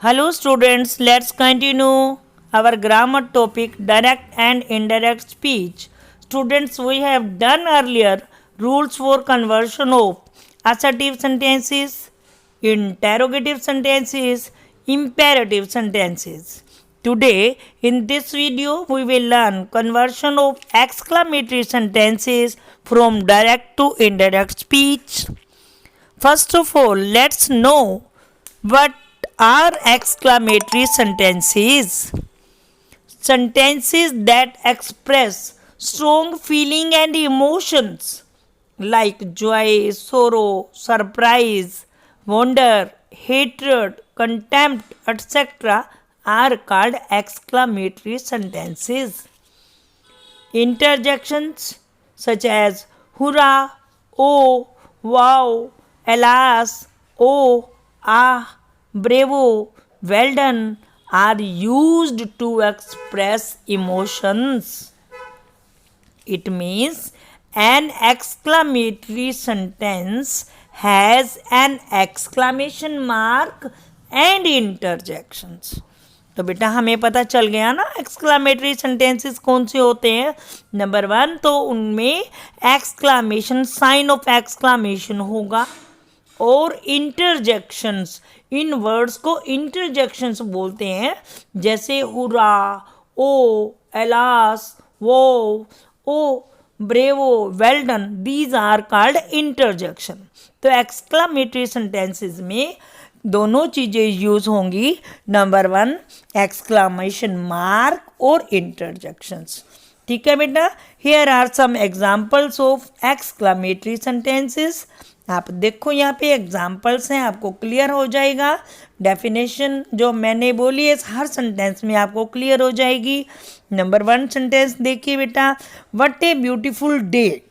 Hello students, let's continue our grammar topic direct and indirect speech. Students, we have done earlier rules for conversion of assertive sentences, interrogative sentences, imperative sentences. Today in this video we will learn conversion of exclamatory sentences from direct to indirect speech. First of all, let's know what are exclamatory sentences. Sentences that express strong feeling and emotions like joy, sorrow, surprise, wonder, hatred, contempt, etc. are called exclamatory sentences. Interjections such as hurrah, oh, wow, alas, oh, ah, bravo, well done are used to express emotions. It means an exclamatory sentence has an exclamation mark and interjections. तो बेटा हमें पता चल गया ना exclamatory sentences कौन से होते हैं. नंबर 1 तो उनमें एक्सक्लामेशन साइन ऑफ एक्सक्लामेशन होगा और इंटरजेक्शंस, इन वर्ड्स को इंटरजेक्शंस बोलते हैं जैसे hurrah, oh, alas, wow, oh, bravo, well done, these are called interjection. तो एक्सक्लामेटरी सेंटेंसेस में दोनों चीज़ें यूज होंगी. नंबर 1 एक्सक्लामेशन मार्क और इंटरजेक्शंस. ठीक है बेटा. Here are some examples of exclamatory sentences. आप देखो यहाँ पे एग्जाम्पल्स हैं, आपको क्लियर हो जाएगा. डेफिनेशन जो मैंने बोली है हर सेंटेंस में आपको क्लियर हो जाएगी. नंबर 1 सेंटेंस देखिए बेटा, व्हाट ए ब्यूटीफुल डे.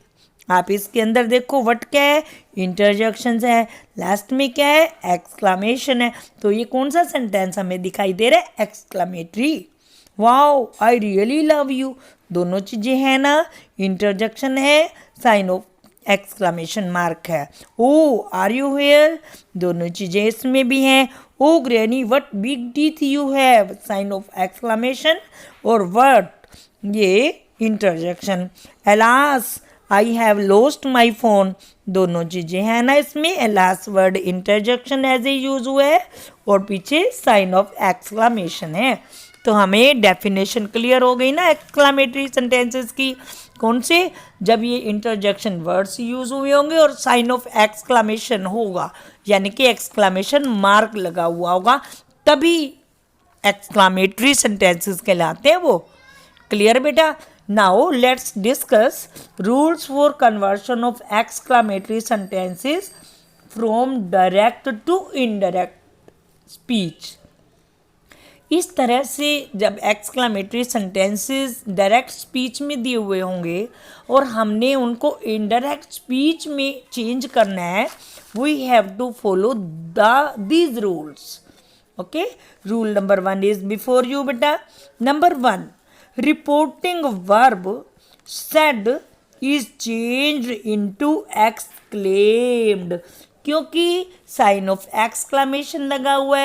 आप इसके अंदर देखो व्हाट क्या है, इंटरजेक्शंस है, लास्ट में क्या है, एक्सक्लामेशन है. तो ये कौन सा सेंटेंस हमें दिखाई दे रहा है, exclamatory. Wow, I really love you, दोनों चीज़ें हैं ना. इंटरजेक्शन है, साइन ऑफ एक्सक्लामेशन मार्क है. ओ आर यू हियर, दोनों चीज़ें इसमें भी हैं. Oh granny what big teeth you have, sign of exclamation. और व्हाट, ये interjection. Alas I have lost my phone, दोनों चीज़ें हैं ना इसमें. Last word interjection as a use हुआ है और पीछे साइन ऑफ एक्सक्लामेशन है. तो हमें डेफिनेशन क्लियर हो गई ना एक्सक्लामेटरी सेंटेंसेस की. कौन से, जब ये इंटरजेक्शन वर्ड्स यूज हुए होंगे और साइन ऑफ एक्सक्लामेशन होगा, यानी कि एक्सक्लामेशन मार्क लगा हुआ होगा, तभी एक्सक्लामेटरी सेंटेंसेस कहलाते हैं वो. क्लियर बेटा. Now let's discuss rules for conversion of exclamatory sentences from direct to indirect speech. इस तरह से जब एक्सक्लामेटरी सेंटेंसेस डायरेक्ट स्पीच में दिए हुए होंगे और हमने उनको इनडायरेक्ट स्पीच में चेंज करना है, we have to follow these rules. Okay, rule number 1 is before you बेटा. Number 1, reporting verb said is changed into exclaimed, क्योंकि साइन ऑफ एक्सक्लामेशन लगा हुआ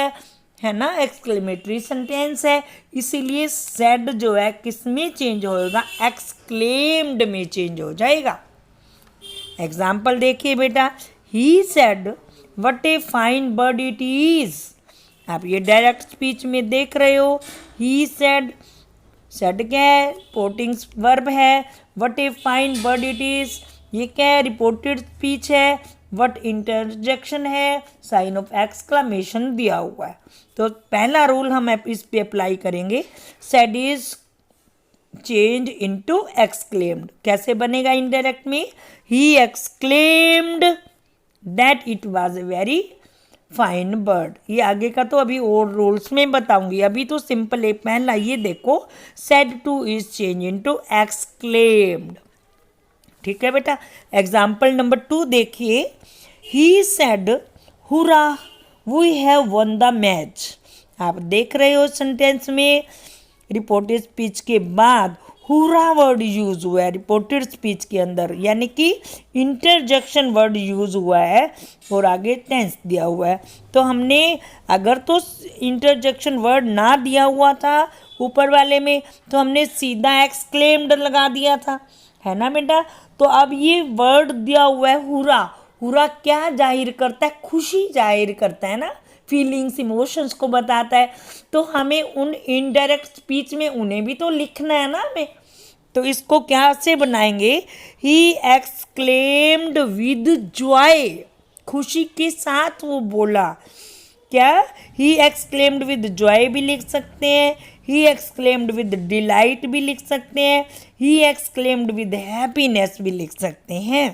है ना, एक्सक्लेमेटरी सेंटेंस है, इसीलिए said जो है किस में चेंज होएगा, एक्सक्लेम्ड में चेंज हो जाएगा. एग्जाम्पल देखिए बेटा, he said what a fine bird it is. आप ये डायरेक्ट स्पीच में देख रहे हो. he said, सेड क्या है, रिपोर्टिंग वर्ब है. What a fine bird it is, ये क्या है, रिपोर्टेड स्पीच है. व्हाट इंटरजेक्शन है, साइन ऑफ एक्सक्लामेशन दिया हुआ है. तो पहला रूल हम इस पे अप्लाई करेंगे. Said is change into exclaimed. कैसे बनेगा इनडायरेक्ट में, he exclaimed that it was a very fine bird. ये आगे का तो अभी और रूल्स में बताऊंगी, अभी तो सिंपल है. पहला ये देखो, said to is change into exclaimed. ठीक है बेटा. एग्जाम्पल नंबर 2 देखिए, he said hurrah we have won the match. आप देख रहे हो सेंटेंस में रिपोर्टेड स्पीच के बाद हुरा वर्ड यूज हुआ है रिपोर्टेड स्पीच के अंदर, यानी कि इंटरजेक्शन वर्ड यूज हुआ है और आगे टेंस दिया हुआ है। तो हमने अगर तो इंटरजेक्शन वर्ड ना दिया हुआ था ऊपर वाले में तो हमने सीधा एक्सक्लेम्ड लगा दिया था, है ना बेटा। तो अब ये वर्ड दिया हुआ है हुरा, हुरा क्या जाहिर करता है, खुशी जाहिर करता है ना, फीलिंग्स इमोशंस को बताता है। तो हमें उन इनडायरेक्ट स्पीच में उन्हें भी तो लिखना है ना हमें। तो इसको क्या से बनाएंगे, ही एक्सक्लेम्ड विद जॉय, खुशी के साथ वो बोला। क्या, ही एक्सक्लेम्ड विद जॉय भी लिख सकते हैं, ही एक्सक्लेम्ड विद डिलाइट भी लिख सकते हैं, ही एक्सक्लेम्ड विद हैप्पीनेस भी लिख सकते हैं।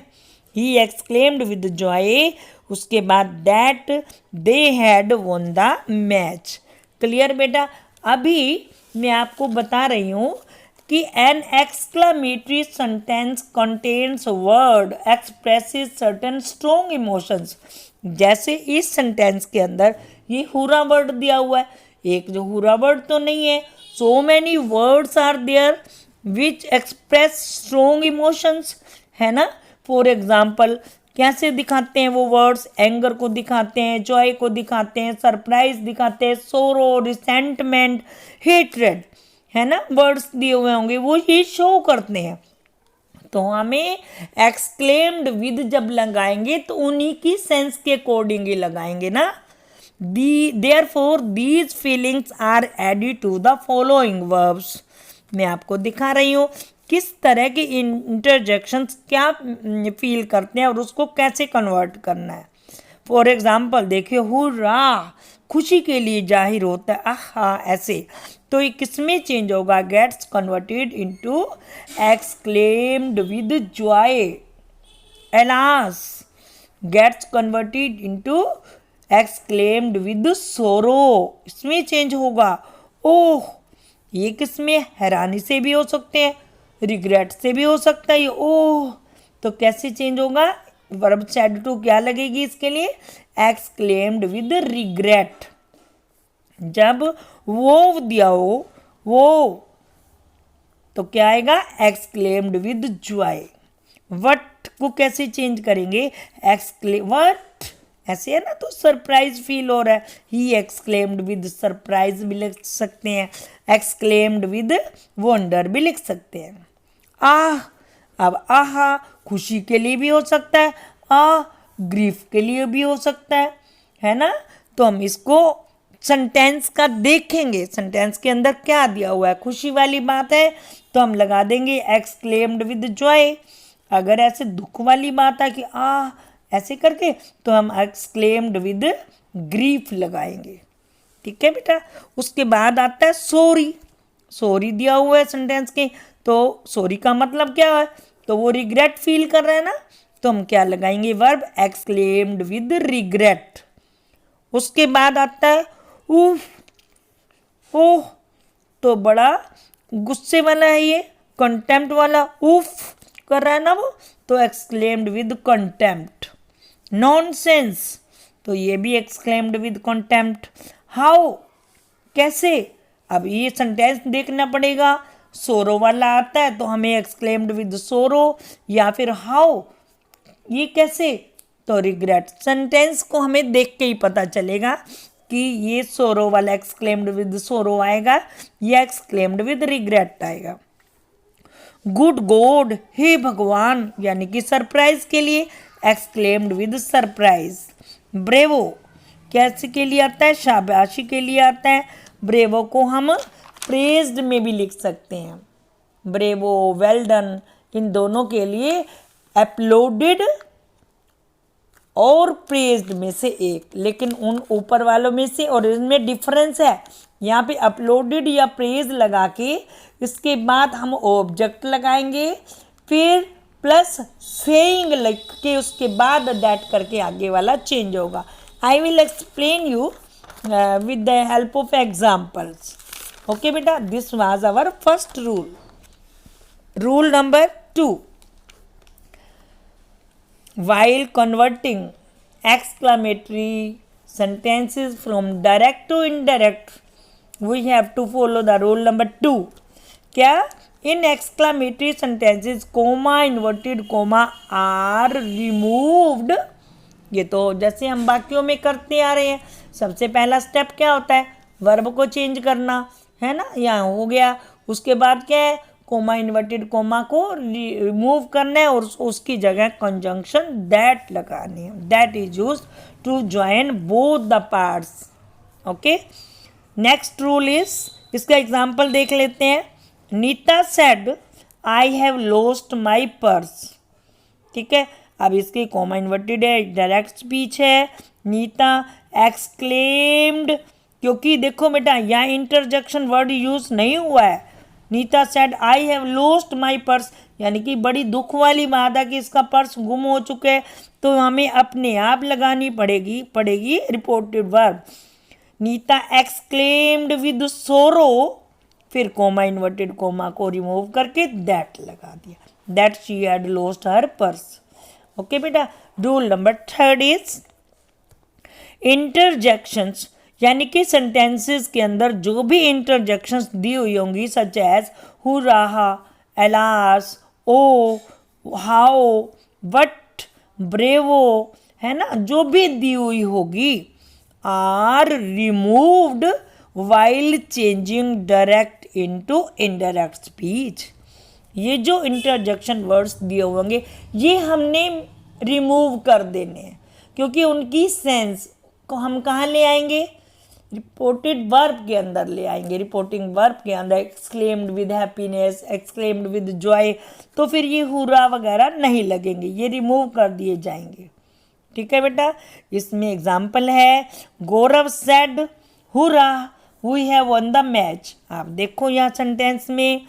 ही एक्सक्लेम्ड विद जॉय, उसके बाद that they had won the match. Clear बेटा। अभी मैं आपको बता रही हूँ कि an exclamatory sentence contains word expresses certain strong emotions. जैसे इस सेंटेंस के अंदर ये हुरा वर्ड दिया हुआ है, एक जो हुरा वर्ड तो नहीं है, so many words are there which express strong emotions, है ना। फॉर एग्जाम्पल कैसे दिखाते हैं वो वर्ड्स, एंगर को दिखाते हैं, जॉय को दिखाते हैं, सरप्राइज दिखाते हैं, सोरो, रिसेंटमेंट, हेट्रेड, है ना। वर्ड्स दिए हुए होंगे वो ये शो करते हैं। तो हमें एक्सक्लेम्ड विद जब लगाएंगे तो उन्हीं की सेंस के अकॉर्डिंग ही लगाएंगे ना। Therefore these feelings are added to the following verbs. मैं आपको दिखा रही हूँ किस तरह के इंटरजेक्शंस क्या फील करते हैं और उसको कैसे कन्वर्ट करना है। फॉर एग्जाम्पल देखिए, हुर्रा खुशी के लिए जाहिर होता है, आहा ऐसे। तो ये किस में चेंज होगा, gets converted into exclaimed with joy. Alas gets converted into exclaimed with sorrow, इसमें चेंज होगा। ओह ये किस में, हैरानी से भी हो सकते हैं, रिग्रेट से भी हो सकता है ये ओह। तो कैसे चेंज होगा, वर्ब सेड टू क्या लगेगी इसके लिए, एक्सक्लेम्ड विद रिग्रेट। जब वो दिया हो वो तो क्या आएगा, एक्सक्लेम्ड विद जॉय। वट को कैसे चेंज करेंगे, वट ऐसे है ना, तो सरप्राइज फील हो रहा है, ही एक्सक्लेम्ड विद सरप्राइज भी लिख सकते हैं, एक्सक्लेम्ड विद वंडर भी लिख सकते हैं। आह, अब आहा खुशी के लिए भी हो सकता है, ग्रीफ के लिए भी हो सकता है ना। तो हम इसको सेंटेंस का देखेंगे, सेंटेंस के अंदर क्या दिया हुआ है, खुशी वाली बात है तो हम लगा देंगे एक्सक्लेम्ड विद जॉय। अगर ऐसे दुख वाली बात है कि ऐसे करके तो हम एक्सक्लेम्ड विद ग्रीफ लगाएंगे। ठीक है बेटा। उसके बाद आता है सॉरी, सॉरी दिया हुआ है सेंटेंस के, तो सॉरी का मतलब क्या है, तो वो रिग्रेट फील कर रहा है ना, तो हम क्या लगाएंगे, वर्ब एक्सक्लेम्ड विद रिग्रेट। उसके बाद आता है उफ, ओह तो बड़ा गुस्से वाला है ये, कंटेम्प्ट वाला, उफ कर रहा है ना वो, तो एक्सक्लेम्ड विद कंटेम्प्ट। नॉनसेंस तो ये भी एक्सक्लेम्ड विद कंटेम्प्ट। हाउ कैसे, अब ये सेंटेंस देखना पड़ेगा, सोरो वाला आता है तो हमें एक्सक्लेम्ड विद सोरो, या फिर हाउ ये कैसे, तो रिग्रेट। सेंटेंस को हमें देख के ही पता चलेगा कि ये सोरो वाला एक्सक्लेम्ड विद सोरो आएगा या एक्सक्लेम्ड विद रिग्रेट आएगा। गुड गॉड हे भगवान, यानी कि सरप्राइज के लिए एक्सक्लेम्ड विद सरप्राइज। ब्रेवो कैसे के लिए आता है, शाबाशी के लिए आता है। ब्रेवो को हम प्रेज्ड में भी लिख सकते हैं, ब्रेवो, वेल डन, इन दोनों के लिए अपलोडेड और प्रेज्ड में से एक, लेकिन उन ऊपर वालों में से और इनमें डिफरेंस है। यहाँ पे अपलोडेड या प्रेज लगा के इसके बाद हम ऑब्जेक्ट लगाएंगे, फिर प्लस सेइंग लिख के उसके बाद दैट करके आगे वाला चेंज होगा। I will explain you with the help of examples. Okay बेटा, this was our first rule. Rule number 2, while converting exclamatory sentences from direct to indirect we have to follow the rule number 2। क्या, in exclamatory sentences comma inverted comma are removed. ये तो जैसे हम वाक्यों में करते आ रहे हैं, सबसे पहला स्टेप क्या होता है, वर्ब को चेंज करना है ना, यहाँ हो गया। उसके बाद क्या है, कोमा इन्वर्टेड कोमा को रिमूव करना है और उसकी जगह कंजंक्शन दैट लगानी है, that is used to join both the parts. Okay, next rule is, इसका एग्जांपल देख लेते हैं। Neeta said I have lost my purse. ठीक है, अब इसकी कोमा इन्वर्टेड है, डायरेक्ट स्पीच है। नीता एक्सक्लेम्ड, क्योंकि देखो बेटा यहाँ इंटरजेक्शन वर्ड यूज नहीं हुआ है। Neeta said I have lost my purse, यानी कि बड़ी दुख वाली बात है कि इसका पर्स गुम हो चुके हैं, तो हमें अपने आप लगानी पड़ेगी reported verb. Neeta exclaimed with sorrow, फिर कोमा इन्वर्टेड कोमा को रिमूव करके दैट लगा दिया, that she had lost her purse. Okay बेटा, रूल नंबर 3 इज इंटरजेक्शंस, यानी कि सेंटेंसेस के अंदर जो भी इंटरजेक्शंस दी हुई होंगी, such as hurrah, alas, oh, how, but, bravo, है ना, जो भी दी हुई होगी, are removed while changing direct into indirect speech. ये जो इंटरजेक्शन वर्ड्स दिए होंगे ये हमने रिमूव कर देने हैं, क्योंकि उनकी सेंस को हम कहाँ ले आएंगे, रिपोर्टेड वर्ब के अंदर ले आएंगे। रिपोर्टिंग वर्ब के अंदर exclaimed with happiness, exclaimed with Joy, तो फिर ये हुरा वगैरह नहीं लगेंगे, ये रिमूव कर दिए जाएंगे। ठीक है बेटा, इसमें एग्जाम्पल है, Gaurav said hurrah we have won the match. आप देखो यहाँ सेंटेंस में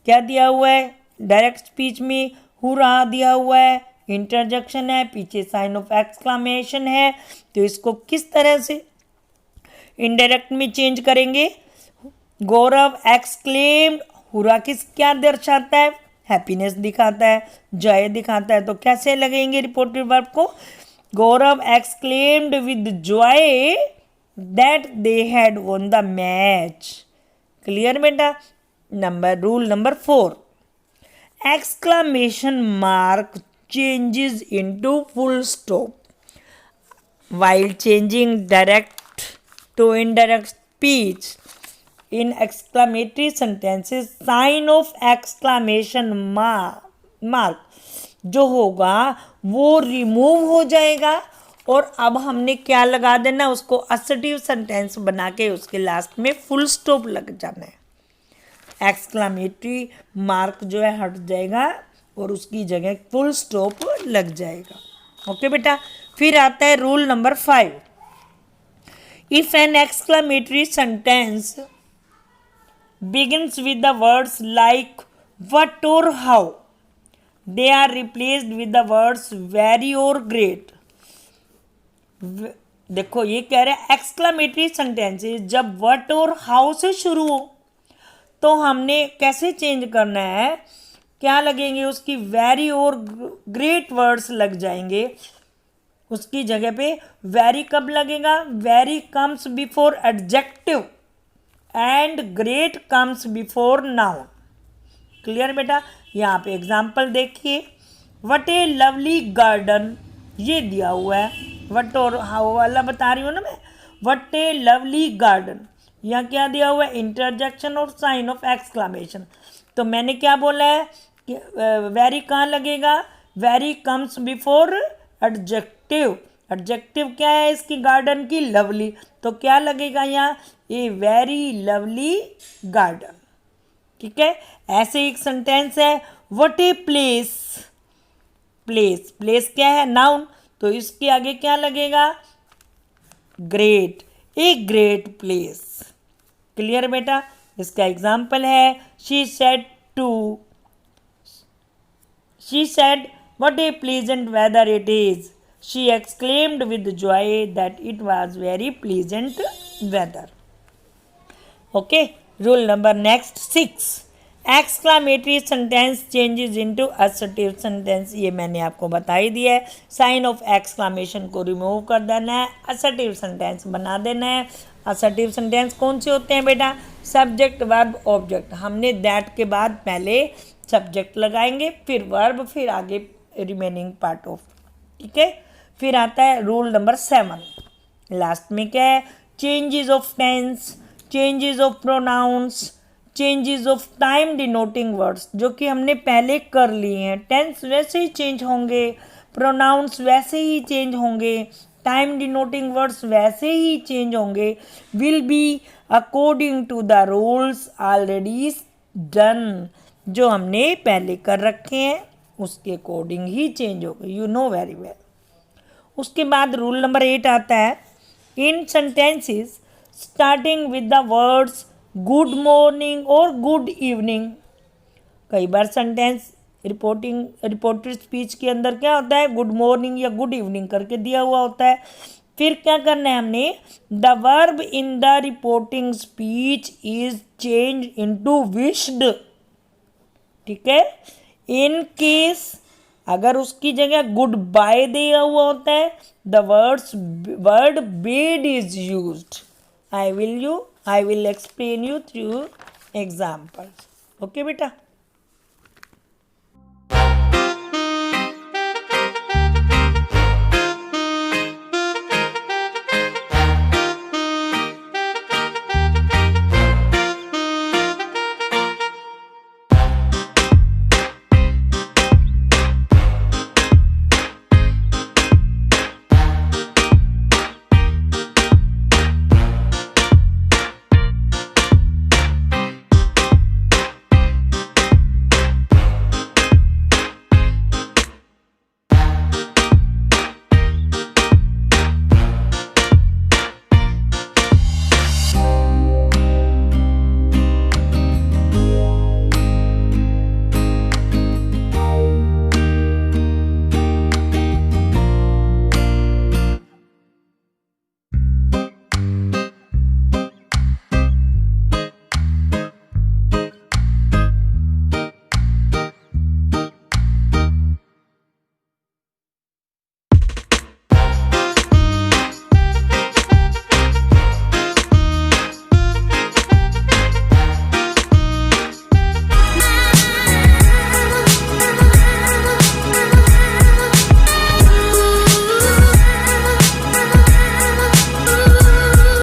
क्या दिया हुआ है, डायरेक्ट स्पीच में हुरा दिया हुआ है, इंटरजेक्शन है, पीछे साइन ऑफ एक्सक्लामेशन है, तो इसको किस तरह से इनडायरेक्ट में चेंज करेंगे। गौरव एक्सक्लेम्ड, हुरा किस क्या दर्शाता है, हैप्पीनेस दिखाता है, जॉय दिखाता है, तो कैसे लगेंगे रिपोर्टेड वर्ब को, Gaurav exclaimed with joy that they had won the match. Clear बेटा। Rule number 4, exclamation mark changes into full stop while changing direct to indirect speech. In exclamatory sentences sign of exclamation mark जो होगा वो remove हो जाएगा, और अब हमने क्या लगा देना, उसको असर्टिव सेंटेंस बना के उसके लास्ट में फुल स्टॉप लग जाना है। एक्सक्लामेटरी मार्क जो है हट जाएगा और उसकी जगह फुल स्टॉप लग जाएगा। ओके बेटा, फिर आता है rule number 5, if an exclamatory sentence begins with the words like what और how, they are replaced with the words very और ग्रेट। देखो ये कह रहे हैं एक्सक्लामेटरी सेंटेंसेस जब व्हाट और हाउ से शुरू हो तो हमने कैसे चेंज करना है, क्या लगेंगे, उसकी वेरी और ग्रेट वर्ड्स लग जाएंगे, उसकी जगह पे वेरी कब लगेगा, very comes before adjective and great comes before noun. Clear बेटा। यहाँ पे एग्जाम्पल देखिए, व्हाट ए लवली गार्डन, ये दिया हुआ है, व्हाट और हाउ वाला बता रही हूँ ना मैं, व्हाट ए लवली गार्डन, यहाँ क्या दिया हुआ है, इंटरजेक्शन और साइन ऑफ एक्सक्लामेशन। तो मैंने क्या बोला है कि वेरी कहाँ लगेगा, very comes before adjective, adjective क्या है इसकी, गार्डन की, लवली, तो क्या लगेगा यहाँ, ए वेरी लवली गार्डन। ठीक है, ऐसे एक सेंटेंस है, what a place, place, place क्या है, नाउन, तो इसके आगे क्या लगेगा, great, a great place. Clear बेटा। इसका एग्जाम्पल है, she said what a pleasant weather it is, she exclaimed with joy that it was very pleasant weather. Okay, rule number next 6, exclamatory sentence changes into assertive sentence, ये मैंने आपको बता ही दिया है। साइन ऑफ एक्सक्लामेशन को remove कर देना है, असर्टिव सेंटेंस बना देना है। असर्टिव सेंटेंस कौन से होते हैं बेटा? Subject verb object. हमने दैट के बाद पहले सब्जेक्ट लगाएंगे, फिर वर्ब, फिर आगे रिमेनिंग पार्ट ऑफ, ठीक है। फिर आता है रूल नंबर 7, लास्ट में क्या है? Changes of tense, changes of pronouns, changes of time denoting words, जो कि हमने पहले कर लिए हैं। टेंस वैसे ही चेंज होंगे, प्रोनाउंस वैसे ही चेंज होंगे, टाइम डिनोटिंग वर्ड्स वैसे ही चेंज होंगे। Will be according to the rules already done, जो हमने पहले कर रखे हैं उसके अकॉर्डिंग ही चेंज होगा, यू नो वेरी वेल। उसके बाद रूल नंबर 8 आता है, in sentences starting with the words good morning और गुड इवनिंग। कई बार सेंटेंस रिपोर्टेड स्पीच के अंदर क्या होता है? गुड मॉर्निंग या गुड इवनिंग करके दिया हुआ होता है। फिर क्या करना है हमने? The verb in the reporting speech is change into wished, ठीक है। इन केस अगर उसकी जगह गुड बाय दिया हुआ होता है, the word bed is used. I will explain you through examples. Okay बेटा।